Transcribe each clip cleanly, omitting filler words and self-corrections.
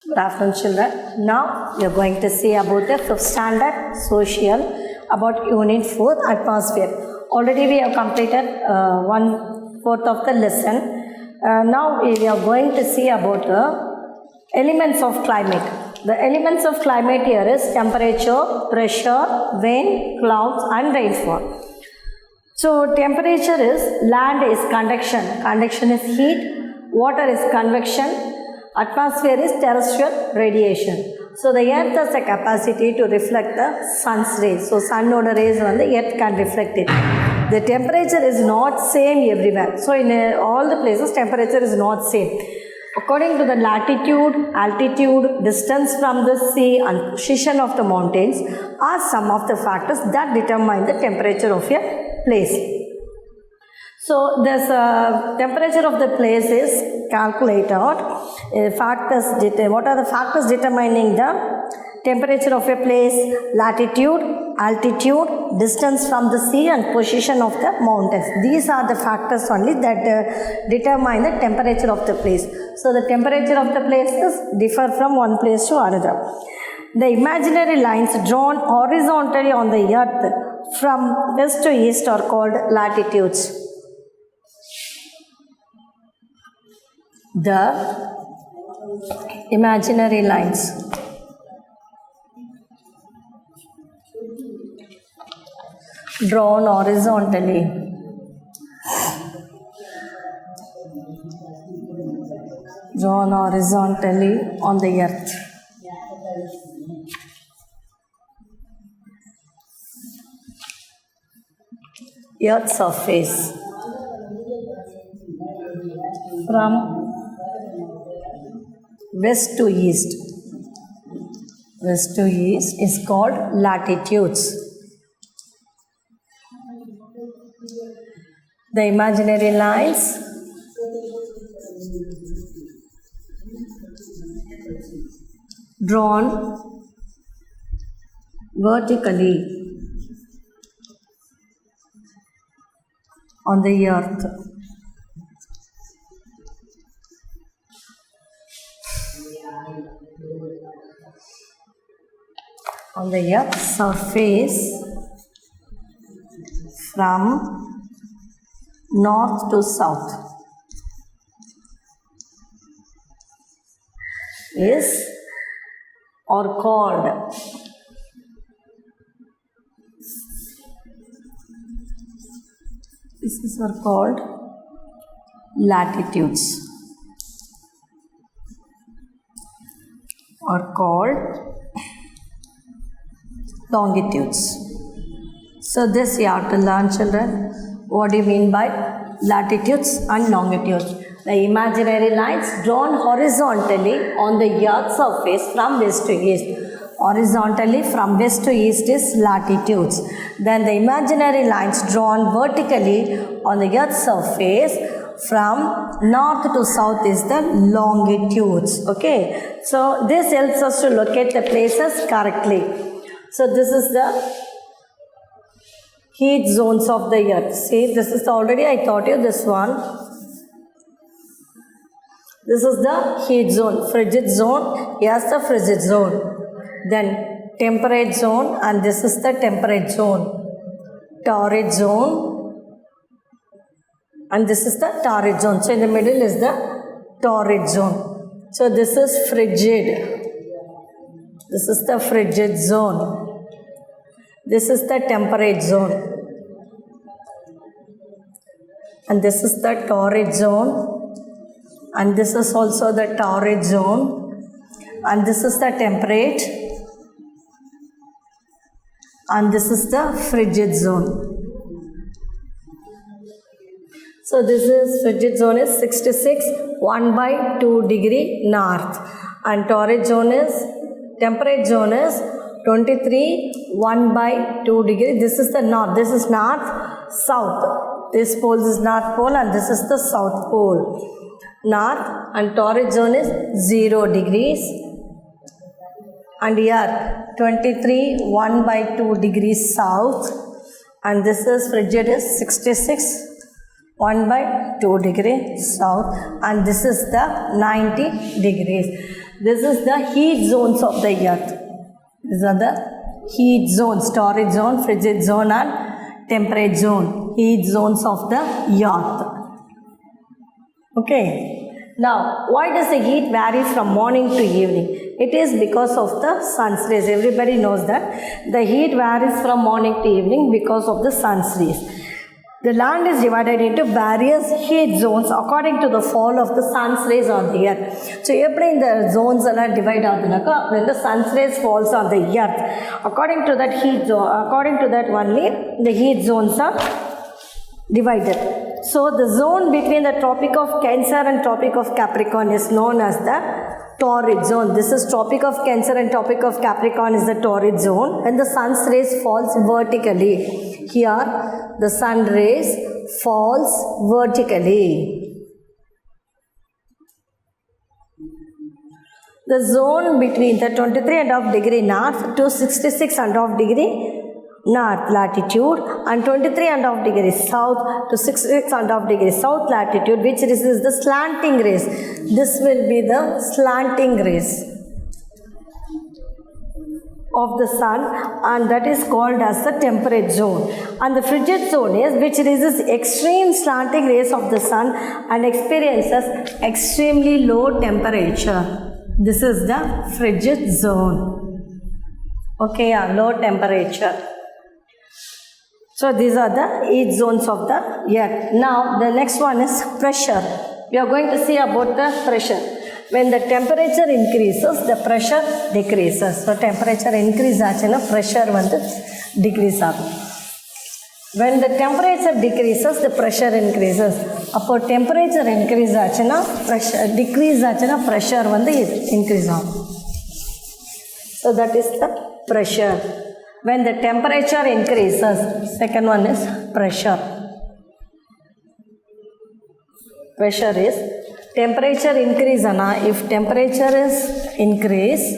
Good afternoon, children. Now we are going to see about the 5th standard social about unit 4 atmosphere. Already we have completed 1/4 of the lesson. Now we are going to see about the elements of climate. The elements of climate here is temperature, pressure, wind, clouds and rainfall. So temperature is land is conduction, conduction is heat, water is convection, atmosphere is terrestrial radiation. So the earth has a capacity to reflect the sun's rays. So sun oda rays on the earth can reflect it. The temperature is not same everywhere. So in all the places temperature is not same. According to the latitude, altitude, distance from the sea and position of the mountains are some of the factors that determine the temperature of a place. So this temperature of the place is calculated out. What are the factors determining the temperature of a place? Latitude, altitude, distance from the sea and position of the mountains. These are the factors only that determine the temperature of the place. So the temperature of the places differ from one place to another. The imaginary lines drawn horizontally on the earth from west to east are called latitudes. The imaginary lines drawn horizontally on the earth surface from west to east is called latitudes. The imaginary lines drawn vertically on the earth surface from north to south are called latitudes, are called longitudes. So this you have to learn, children. What do you mean by latitudes and longitudes? The imaginary lines drawn horizontally on the earth's surface from west to east. Horizontally from west to east is latitudes. Then the imaginary lines drawn vertically on the earth's surface from north to south is the longitudes. Okay. So this helps us to locate the places correctly. So this is the heat zones of the earth. See, this is already I taught you this one. This is the heat zone, frigid zone. Here's the frigid zone. Then temperate zone, and this is the temperate zone. Torrid zone, and this is the torrid zone. So in the middle is the torrid zone. So this is frigid. This is the frigid zone. This is the temperate zone. And this is the torrid zone. And this is also the torrid zone. And this is the temperate. And this is the frigid zone. So this is frigid zone is 66 1/2 degree north. And torrid zone is, temperate zone is 23 1/2 degree. This is the north. This is north, south. This pole is north pole and this is the south pole. North and torrid zone is 0 degrees. And here 23 1/2 degrees south. And this is frigid is 66 1/2 degree south. And this is the 90 degrees. This is the heat zones of the earth. These are the heat zones, torrid zone, frigid zone and temperate zone. Heat zones of the earth. Okay. Now, why does the heat vary from morning to evening? It is because of the sun's rays. Everybody knows that. The heat varies from morning to evening because of the sun's rays. The land is divided into various heat zones according to the fall of the sun's rays on the earth. So, in the zones are divided when the sun's rays falls on the earth. According to that heat zone, according to that only the heat zones are divided. So, the zone between the Tropic of Cancer and Tropic of Capricorn is known as the torrid zone. This is Tropic of Cancer and Tropic of Capricorn is the torrid zone. When the sun's rays falls vertically. Here, the sun rays falls vertically. The zone between the 23.5 degree north to 66.5 degree north latitude and 23.5 degrees south to 66.5 degrees south latitude, which receives the slanting rays. This will be the slanting rays of the sun, and that is called as the temperate zone. And the frigid zone is which receives extreme slanting rays of the sun and experiences extremely low temperature. This is the frigid zone. Okay, low temperature. So these are the heat zones of the earth. Now the next one is pressure. We are going to see about the pressure. When the temperature increases, the pressure decreases. So temperature increases, pressure decrease. When the temperature decreases, the pressure increases. Appo temperature increase pressure decrease pressure increase. So that is the pressure. When the temperature increases, second one is pressure. Pressure is temperature increase. If temperature is increase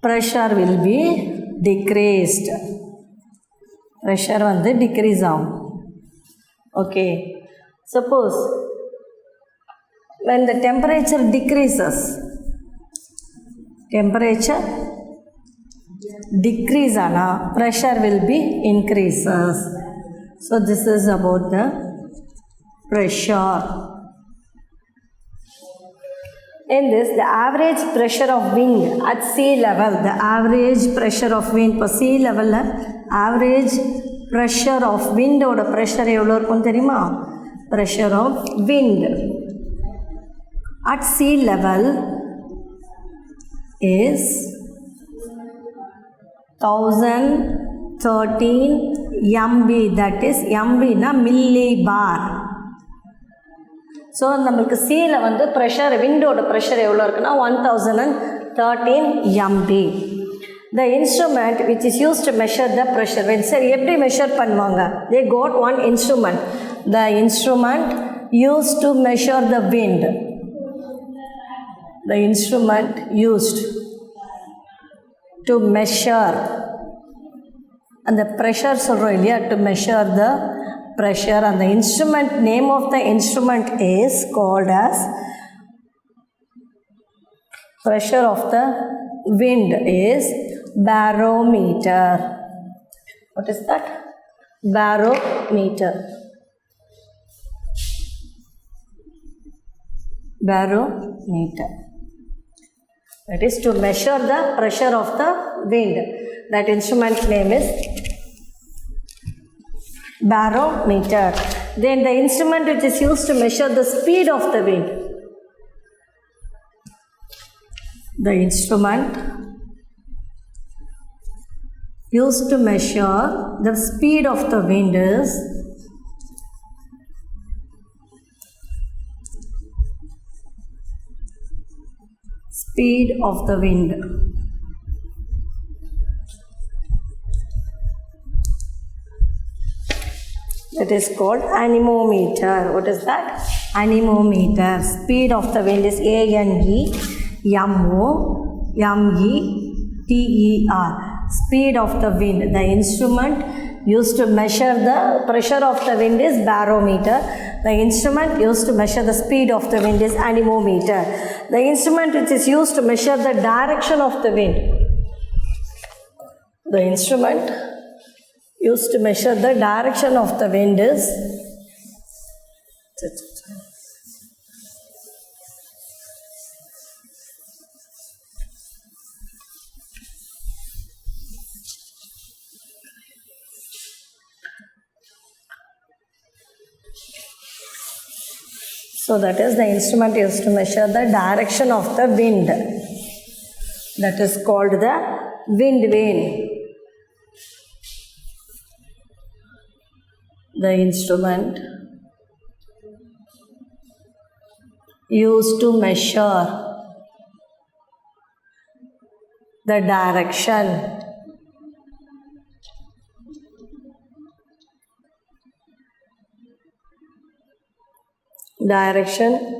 pressure will be decreased. Pressure decrease. Okay. Suppose when the temperature decreases, pressure will be increases. So this is about the pressure. In this, the average pressure of wind at sea level, the average pressure of wind per sea level, average pressure of wind or pressure pressure of wind at sea level is 1013 MB, that is MB na millibar. So namakku sea la pressure wind oda pressure evlo irukna 1013 MB. The instrument which is used to measure the pressure, when say eppadi measure பண்ணுவாங்க, they got one instrument. The instrument used to measure the wind. The instrument used to measure and the pressure to measure the pressure, and the instrument name of the instrument is called as pressure of the wind is barometer. What is that? Barometer. Barometer. That is to measure the pressure of the wind. That instrument name is barometer. Then the instrument which is used to measure the speed of the wind. The instrument used to measure the speed of the wind is speed of the wind. It is called anemometer. What is that? Anemometer. Speed of the wind is ANEMOMETER. Speed of the wind. The instrument used to measure the pressure of the wind is barometer. The instrument used to measure the speed of the wind is anemometer. The instrument which is used to measure the direction of the wind. The instrument used to measure the direction of the wind is so that is the instrument used to measure the direction of the wind. That is called the wind vane. The instrument used to measure the direction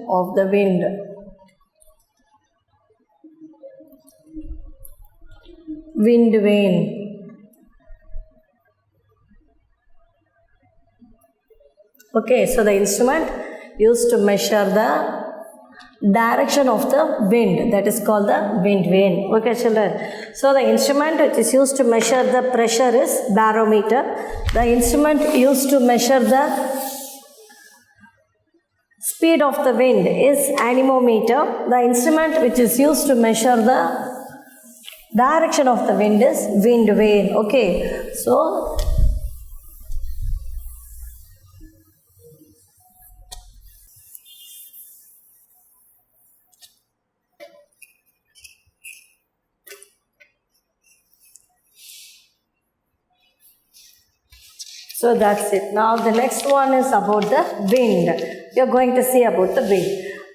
of the wind. Wind vane. Okay, so the instrument used to measure the direction of the wind, that is called the wind vane. Okay, children. So the instrument which is used to measure the pressure is barometer. The instrument used to measure the speed of the wind is anemometer. The instrument which is used to measure the direction of the wind is wind vane. Okay, so that's it. Now the next one is about the wind. We are going to see about the wind.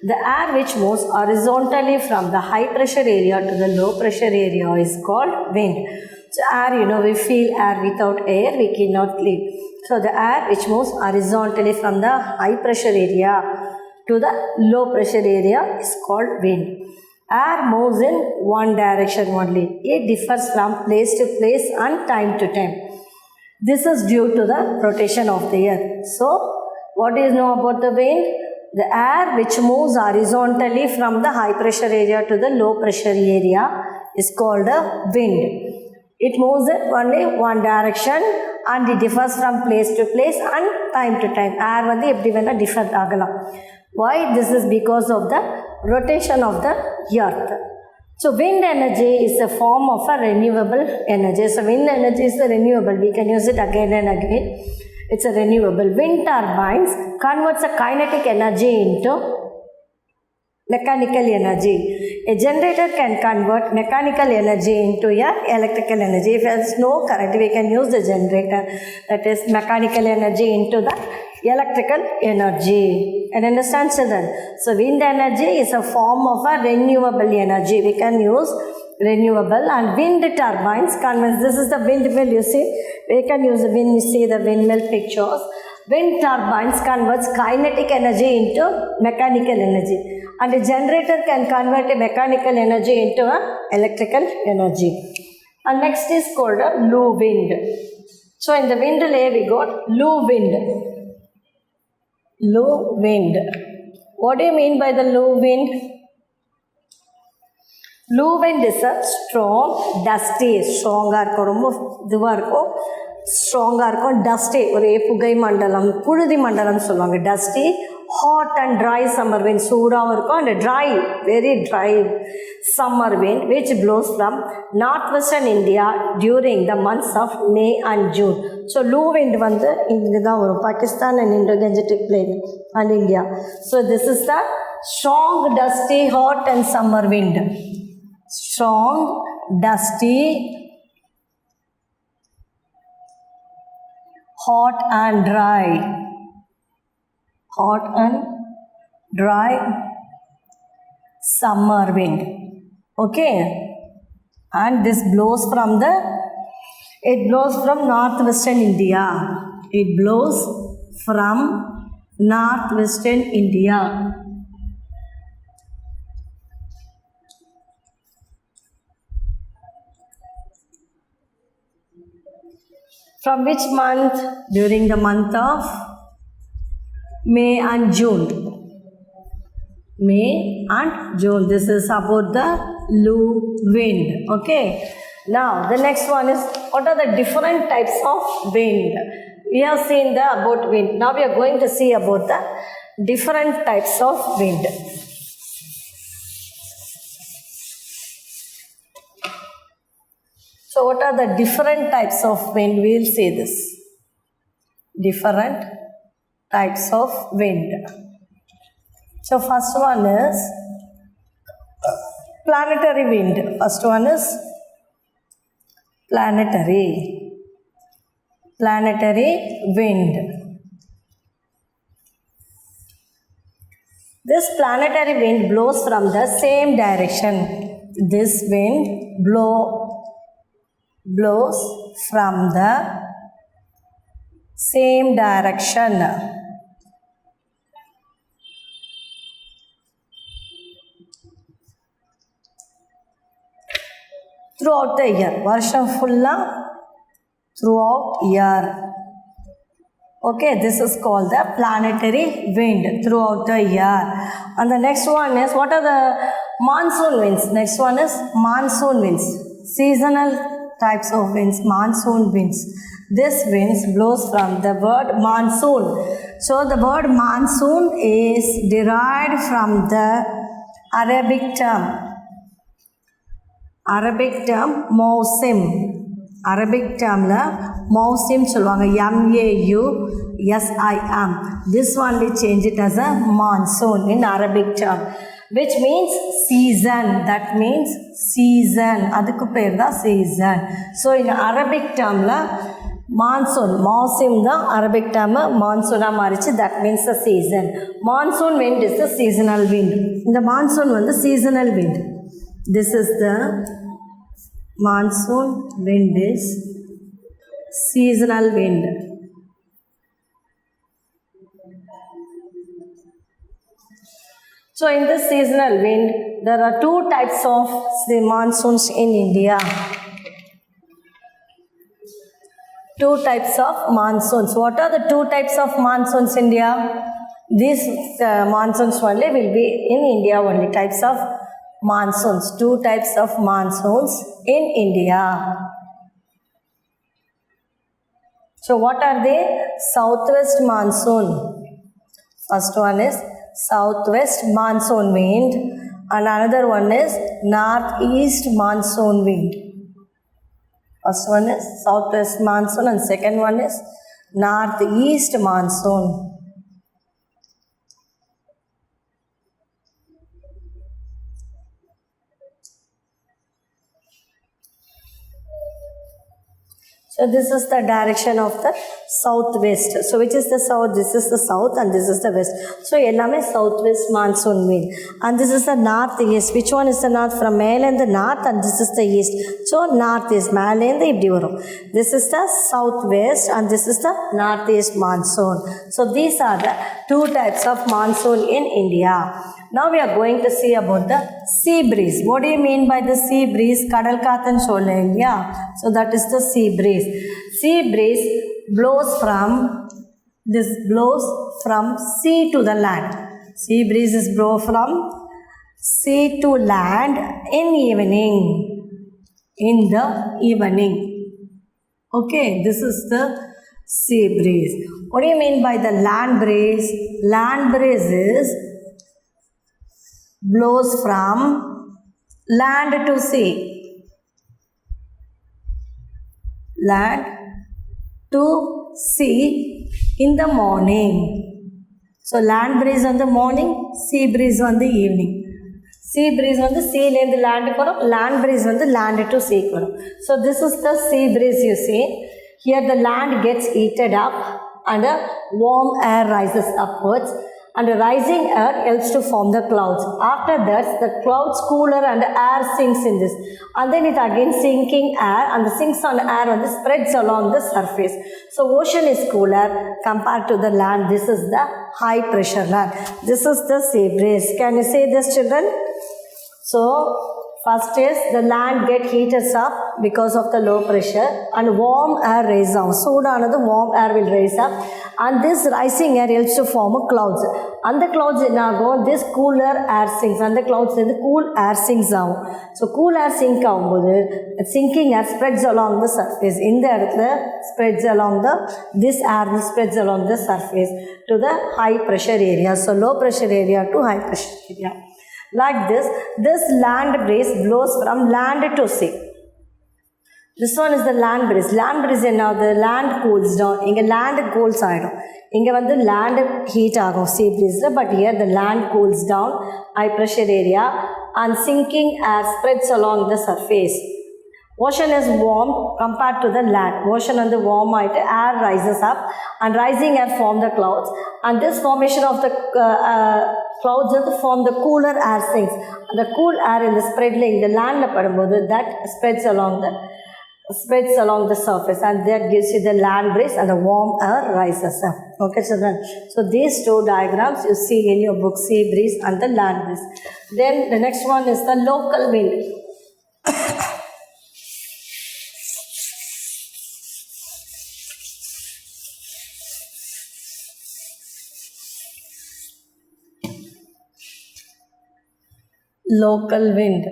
The air which moves horizontally from the high pressure area to the low pressure area is called wind. So air, we feel air. Without air, we cannot live. So the air which moves horizontally from the high pressure area to the low pressure area is called wind. Air moves in one direction only. It differs from place to place and time to time. This is due to the rotation of the earth. So, what do you know about the wind? The air which moves horizontally from the high pressure area to the low pressure area is called a wind. It moves in only one direction and it differs from place to place and time to time. Air வந்து எப்படி வேணா differ ஆகலாம். Why? This is because of the rotation of the earth. So wind energy is a form of a renewable energy. So wind energy is a renewable. We can use it again and again. It's a renewable. Wind turbines converts a kinetic energy into mechanical energy. A generator can convert mechanical energy into electrical energy. If there is no current, we can use the generator, that is mechanical energy, into the electrical energy. And understand, children? So wind energy is a form of a renewable energy. We can use renewable, and wind turbines converts. This is the windmill, you see. We can use the wind, you see the windmill pictures. Wind turbines converts kinetic energy into mechanical energy, and a generator can convert a mechanical energy into a electrical energy. And next is called a low wind. So in the wind layer we got low wind. Low wind. What do you mean by the low wind? Low wind is a strong, dusty, stronger stronger dusty, ஒரே புகை மண்டலம், புழுதி மண்டலம் சொல்லுவாங்க. Dusty, hot and dry summer wind, சூடாகவும் இருக்கும், and dry, very dry summer wind which blows from northwestern India during the months of May and June. So low wind வந்து இங்கே தான் வரும், Pakistan and Indo-Gangetic Plain and India. So this is the strong, dusty, hot and summer wind. Strong, dusty, hot and dry summer wind. Okay, and this blows from northwestern India. It blows from northwestern India. From which month? During the month of May and June. May and June. This is about the Lu wind. Okay. Now the next one is, what are the different types of wind? We have seen the about wind. Now we are going to see about the different types of wind. So what are the different types of wind? We will see this. Different types of wind. So first one is planetary wind. First one is planetary wind. This planetary wind blows from the same direction. This wind blows from the same direction. Throughout the year. Varsham fulla throughout year. Okay, this is called the planetary wind throughout the year. And the next one is, what are the monsoon winds? Next one is monsoon winds. Seasonal types of winds, monsoon winds. This winds blows from the word monsoon. So the word monsoon is derived from the Arabic term mausim. Arabic term la mausim solvanga, M-A-U-S-I-M. This one we change it as a monsoon in Arabic term, which means season. That means season. Adukku per da season. So in Arabic term la monsoon, mausim da Arabic term monsoon marichi, that means the season. Monsoon wind is the seasonal wind. The monsoon one the seasonal wind. This is the monsoon wind is seasonal wind. So in this seasonal wind, there are two types of the monsoons in India. Two types of monsoons. What are the two types of monsoons in India? These monsoons only will be in India only. Types of monsoons. Two types of monsoons in India. So what are they? Southwest monsoon. First one is southwest monsoon wind, and another one is northeast monsoon wind. First one is southwest monsoon and second one is northeast monsoon. So this is the direction of the southwest. So which is the south? This is the south and this is the west. So ellame southwest monsoon wind. And this is the northeast. Which one is the north? From male and the north, and this is the east. So northeast. Male and the ibdi varum. This is the southwest and this is the northeast monsoon. So these are the two types of monsoon in India. Now we are going to see about the sea breeze. What do you mean by the sea breeze? Kadal kaathan solla. Yeah. So that is the sea breeze. Sea breeze blows from sea to the land. Sea breezes blow from sea to land in the evening. Okay, this is the sea breeze. What do you mean by the land breeze? Land breeze is blows from land to sea. Land to sea in the morning. So land breeze on the morning, sea breeze on the evening. Sea breeze on the sea and land breeze on the land to sea. So this is the sea breeze you see. Here the land gets heated up and a warm air rises upwards. And the rising air helps to form the clouds. After that, the clouds cooler and air sinks in this. And then it again sinking air, and the sinks on air and spreads along the surface. So ocean is cooler compared to the land. This is the high pressure land. This is the sea breeze. Can you say this, children? So First is the land get heated up because of the low pressure and warm air raise down. சூடானது warm air will raise up and this rising air helps to form a clouds. And the clouds என்னாகும், this cooler air sinks. And the clouds வந்து cool air sinks ஆகும். So cool air sink ஆகும்போது sinking air spreads along the surface. இந்த இடத்துல spreads along the, this air spreads along the surface to the high pressure area. So low pressure area to high pressure area. Like this land breeze blows from land to sea. This one is the land breeze. Land breeze now the land cools down. Inga land cools ஆயிடும். இங்க வந்து land heat ஆகும் sea breeze, but here the land cools down, high pressure area, and sinking air spreads along the surface. Ocean is warm compared to the land. Ocean வந்து warm ஆயிட்டு air rises up and rising air form the clouds, and this formation of the clouds will form the cooler air sinks. The cool air in the spread in the land படும்போது that spreads along the surface, and that gives you the land breeze and the warm air rises up. Okay children, so these two diagrams you see in your book, sea breeze and the land breeze. Then the next one is the local wind. Local wind.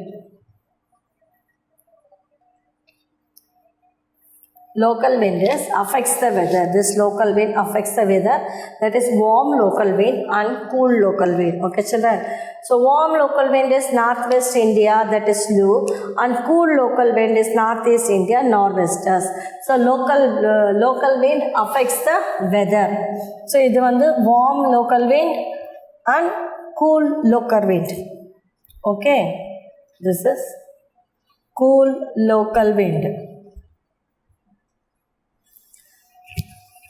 Local wind affects the weather. This local wind affects the weather. That is warm local wind and cool local wind. Okay children. So warm local wind is northwest India, that is low, and cool local wind is northeast India, northwesters. So local wind affects the weather. So இது வந்து warm local wind and cool local wind. Okay, this is cool local wind.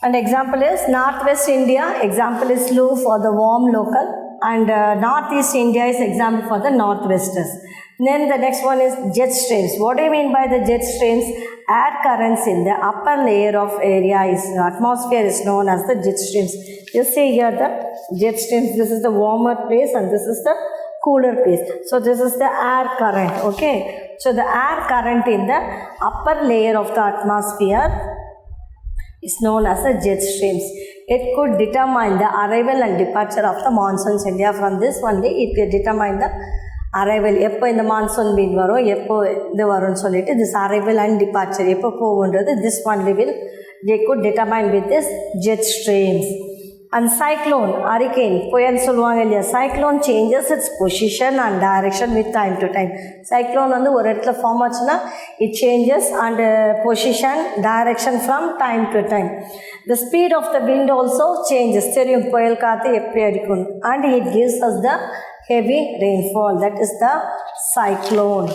And example is northwest India, example is low for the warm local, and northeast India is example for the northwesters. Then the next one is jet streams. What do you mean by the jet streams? Air currents in the upper layer of area is atmosphere is known as the jet streams. You see here the jet streams. This is the warmer place and this is the cooler place. So this is the air current. Okay. So the air current in the upper layer of the atmosphere is known as the jet streams. It could determine the arrival and departure of the monsoons in India. From this only it could determine the arrival. எப்போ இந்த monsoon மீன் வரும், எப்போ இது வரும்னு சொல்லிட்டு this arrival and departure எப்போ போகுன்றது this only will they could determine with this jet streams. And cyclone, hurricane, புயல் சொல்லுவாங்க இல்லையா, cyclone changes its position and direction with time to time. Cyclone வந்து ஒரு இடத்துல ஃபார்ம் ஆச்சுன்னா it changes and position, direction from time to time. The speed of the wind also changes. தெரியும் புயல் காற்று எப்படி அடிக்கும், and it gives us the heavy rainfall, that is the cyclone.